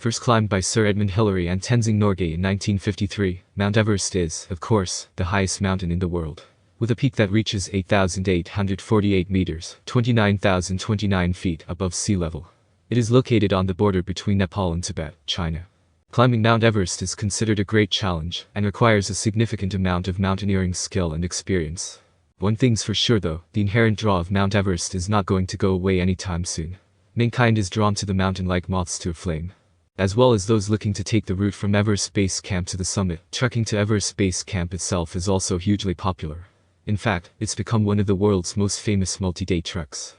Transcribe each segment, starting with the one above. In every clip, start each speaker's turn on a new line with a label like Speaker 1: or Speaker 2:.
Speaker 1: First climbed by Sir Edmund Hillary and Tenzing Norgay in 1953, Mount Everest is, of course, the highest mountain in the world. With a peak that reaches 8,848 meters, 29,029 feet above sea level. It is located on the border between Nepal and Tibet, China. Climbing Mount Everest is considered a great challenge and requires a significant amount of mountaineering skill and experience. One thing's for sure though, the inherent draw of Mount Everest is not going to go away anytime soon. Mankind is drawn to the mountain like moths to a flame. As well as those looking to take the route from Everest Base Camp to the summit, trekking to Everest Base Camp itself is also hugely popular. In fact, it's become one of the world's most famous multi-day treks.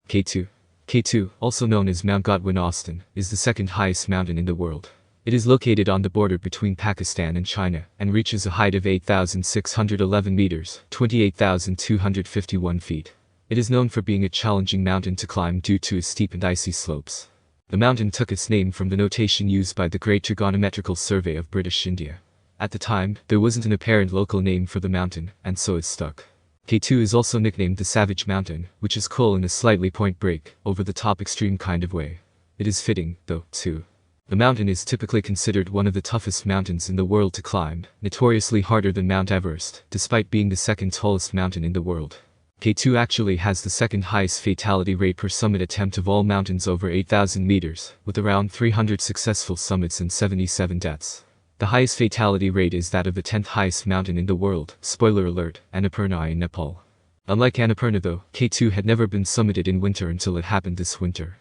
Speaker 1: K2. K2, also known as Mount Godwin Austen, is the second highest mountain in the world. It is located on the border between Pakistan and China, and reaches a height of 8,611 meters, 28,251 feet. It is known for being a challenging mountain to climb due to its steep and icy slopes. The mountain took its name from the notation used by the Great Trigonometrical Survey of British India. At the time, there wasn't an apparent local name for the mountain, and so it stuck. K2 is also nicknamed the Savage Mountain, which is cool in a slightly point break, over-the-top extreme kind of way. It is fitting, though, too. The mountain is typically considered one of the toughest mountains in the world to climb, notoriously harder than Mount Everest, despite being the second tallest mountain in the world. K2 actually has the second highest fatality rate per summit attempt of all mountains over 8,000 meters, with around 300 successful summits and 77 deaths. The highest fatality rate is that of the 10th highest mountain in the world, spoiler alert, Annapurna in Nepal. Unlike Annapurna though, K2 had never been summited in winter until it happened this winter.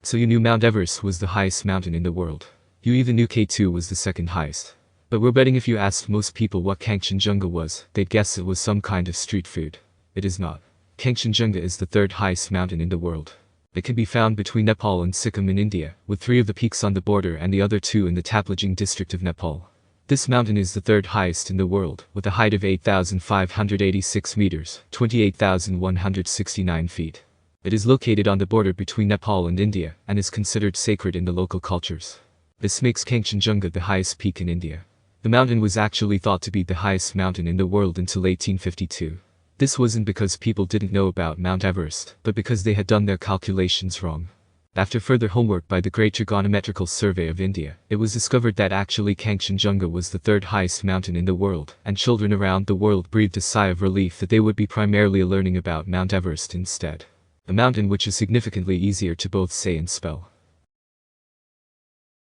Speaker 1: So you knew Mount Everest was the highest mountain in the world. You even knew K2 was the second highest. But we're betting if you asked most people what Kangchenjunga was, they'd guess it was some kind of street food. It is not. Kangchenjunga is the third highest mountain in the world. It can be found between Nepal and Sikkim in India, with 3 of the peaks on the border and the other 2 in the Taplejung district of Nepal. This mountain is the third highest in the world, with a height of 8,586 meters, 28,169 feet. It is located on the border between Nepal and India, and is considered sacred in the local cultures. This makes Kangchenjunga the highest peak in India. The mountain was actually thought to be the highest mountain in the world until 1852. This wasn't because people didn't know about Mount Everest, but because they had done their calculations wrong. After further homework by the Great Trigonometrical Survey of India, it was discovered that actually Kangchenjunga was the third highest mountain in the world, and children around the world breathed a sigh of relief that they would be primarily learning about Mount Everest instead. A mountain which is significantly easier to both say and spell.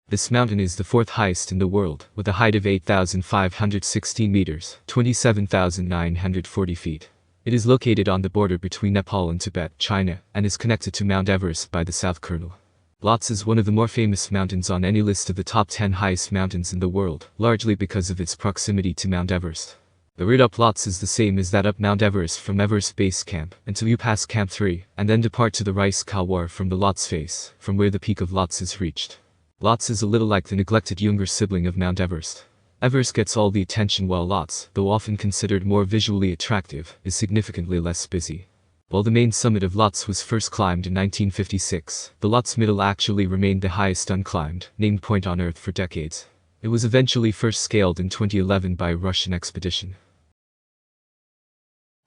Speaker 1: This mountain is the 4th highest in the world, with a height of 8,516 meters, 27,940 feet. It is located on the border between Nepal and Tibet, China, and is connected to Mount Everest by the South Kernel. Lhotse is one of the more famous mountains on any list of the top 10 highest mountains in the world, largely because of its proximity to Mount Everest. The route up Lhotse is the same as that up Mount Everest from Everest Base Camp, until you pass Camp 3, and then depart to the Rice Kalwar from the Lhotse face, from where the peak of Lhotse is reached. Lhotse is a little like the neglected younger sibling of Mount Everest. Everest gets all the attention while Lhotse, though often considered more visually attractive, is significantly less busy. While the main summit of Lhotse was first climbed in 1956, the Lhotse Middle actually remained the highest unclimbed, named point on Earth for decades. It was eventually first scaled in 2011 by a Russian expedition.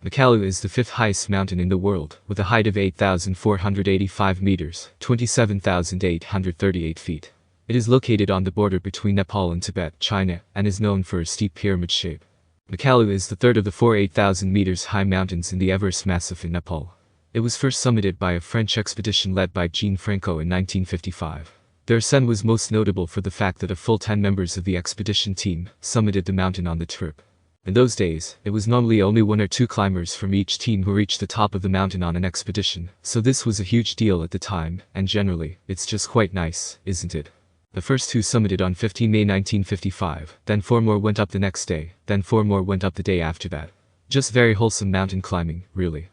Speaker 1: Makalu is the 5th highest mountain in the world, with a height of 8,485 meters, 27,838 feet. It is located on the border between Nepal and Tibet, China, and is known for a steep pyramid shape. Makalu is the third of the 4 8,000 meters high mountains in the Everest Massif in Nepal. It was first summited by a French expedition led by Jean-Franco in 1955. Their ascent was most notable for the fact that a full 10 members of the expedition team summited the mountain on the trip. In those days, it was normally only 1 or 2 climbers from each team who reached the top of the mountain on an expedition, so this was a huge deal at the time, and generally, it's just quite nice, isn't it? The first 2 summited on 15 May 1955, then 4 more went up the next day, then 4 more went up the day after that. Just very wholesome mountain climbing, really.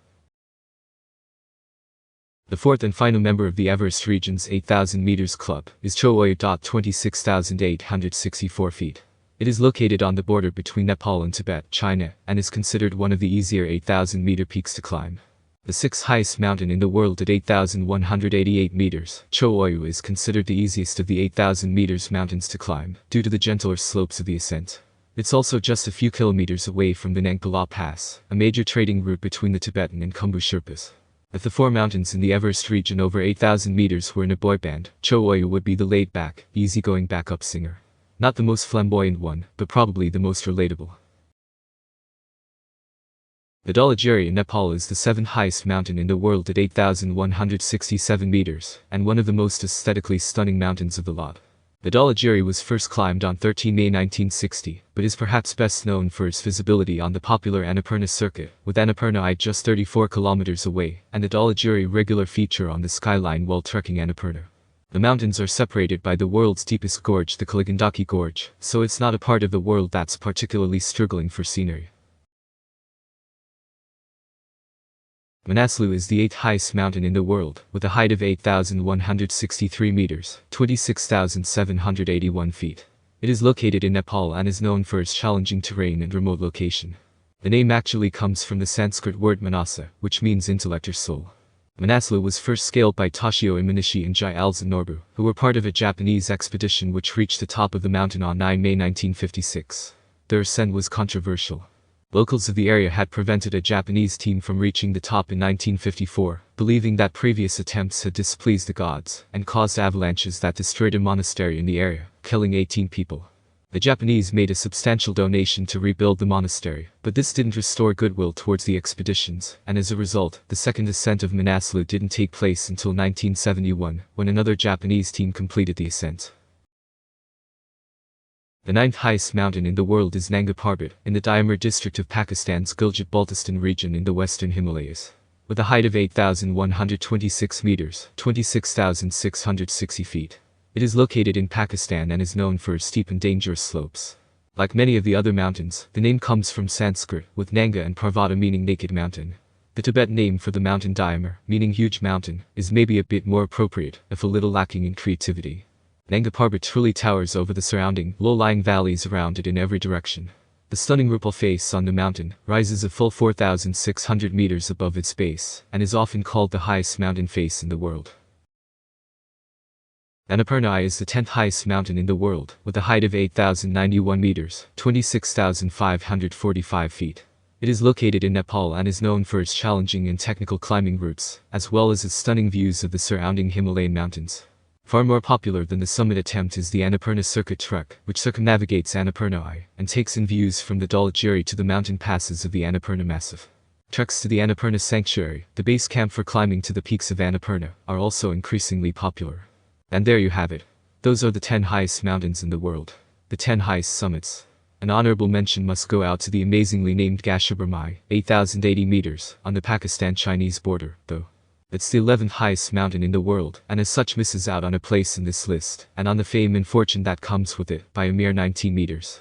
Speaker 1: The 4th and final member of the Everest region's 8,000 meters club is Cho Oyu. 26,864 feet. It is located on the border between Nepal and Tibet, China, and is considered one of the easier 8,000 meter peaks to climb. The 6th highest mountain in the world at 8,188 meters, Cho Oyu is considered the easiest of the 8,000 meters mountains to climb, due to the gentler slopes of the ascent. It's also just a few kilometers away from the Nangpala Pass, a major trading route between the Tibetan and Khumbu Sherpas. If the four mountains in the Everest region over 8,000 meters were in a boy band, Cho Oyu would be the laid-back, easygoing backup singer. Not the most flamboyant one, but probably the most relatable. The Dhaulagiri in Nepal is the seventh highest mountain in the world at 8,167 meters, and one of the most aesthetically stunning mountains of the lot. The Dhaulagiri was first climbed on 13 May 1960, but is perhaps best known for its visibility on the popular Annapurna circuit, with Annapurna just 34 kilometers away, and the Dhaulagiri regular feature on the skyline while trekking Annapurna. The mountains are separated by the world's deepest gorge, the Kaligandaki Gorge, so it's not a part of the world that's particularly struggling for scenery. Manaslu is the 8th highest mountain in the world, with a height of 8,163 meters, 26,781 feet. It is located in Nepal and is known for its challenging terrain and remote location. The name actually comes from the Sanskrit word manasa, which means intellect or soul. Manaslu was first scaled by Toshio Imanishi and Jai Alza Norbu, who were part of a Japanese expedition which reached the top of the mountain on 9 May 1956. Their ascent was controversial. Locals of the area had prevented a Japanese team from reaching the top in 1954, believing that previous attempts had displeased the gods and caused avalanches that destroyed a monastery in the area, killing 18 people. The Japanese made a substantial donation to rebuild the monastery, but this didn't restore goodwill towards the expeditions, and as a result, the second ascent of Manaslu didn't take place until 1971, when another Japanese team completed the ascent. The 9th highest mountain in the world is Nanga Parbat, in the Diamir district of Pakistan's Gilgit-Baltistan region in the western Himalayas. With a height of 8,126 meters, 26,660 feet. It is located in Pakistan and is known for its steep and dangerous slopes. Like many of the other mountains, the name comes from Sanskrit, with Nanga and Parvata meaning naked mountain. The Tibetan name for the mountain Diamir, meaning huge mountain, is maybe a bit more appropriate, if a little lacking in creativity. Nanga Parbat truly towers over the surrounding, low-lying valleys around it in every direction. The stunning ripple face on the mountain rises a full 4,600 meters above its base, and is often called the highest mountain face in the world. Annapurna is the 10th highest mountain in the world, with a height of 8,091 meters, 26,545 feet. It is located in Nepal and is known for its challenging and technical climbing routes, as well as its stunning views of the surrounding Himalayan mountains. Far more popular than the summit attempt is the Annapurna Circuit Trek, which circumnavigates Annapurna and takes in views from the Dhaulagiri to the mountain passes of the Annapurna Massif. Treks to the Annapurna Sanctuary, the base camp for climbing to the peaks of Annapurna, are also increasingly popular. And there you have it. Those are the 10 highest mountains in the world. The 10 highest summits. An honorable mention must go out to the amazingly named Gasherbhai, 8,080 meters, on the Pakistan-Chinese border, though. It's the 11th highest mountain in the world, and as such misses out on a place in this list, and on the fame and fortune that comes with it, by a mere 19 meters.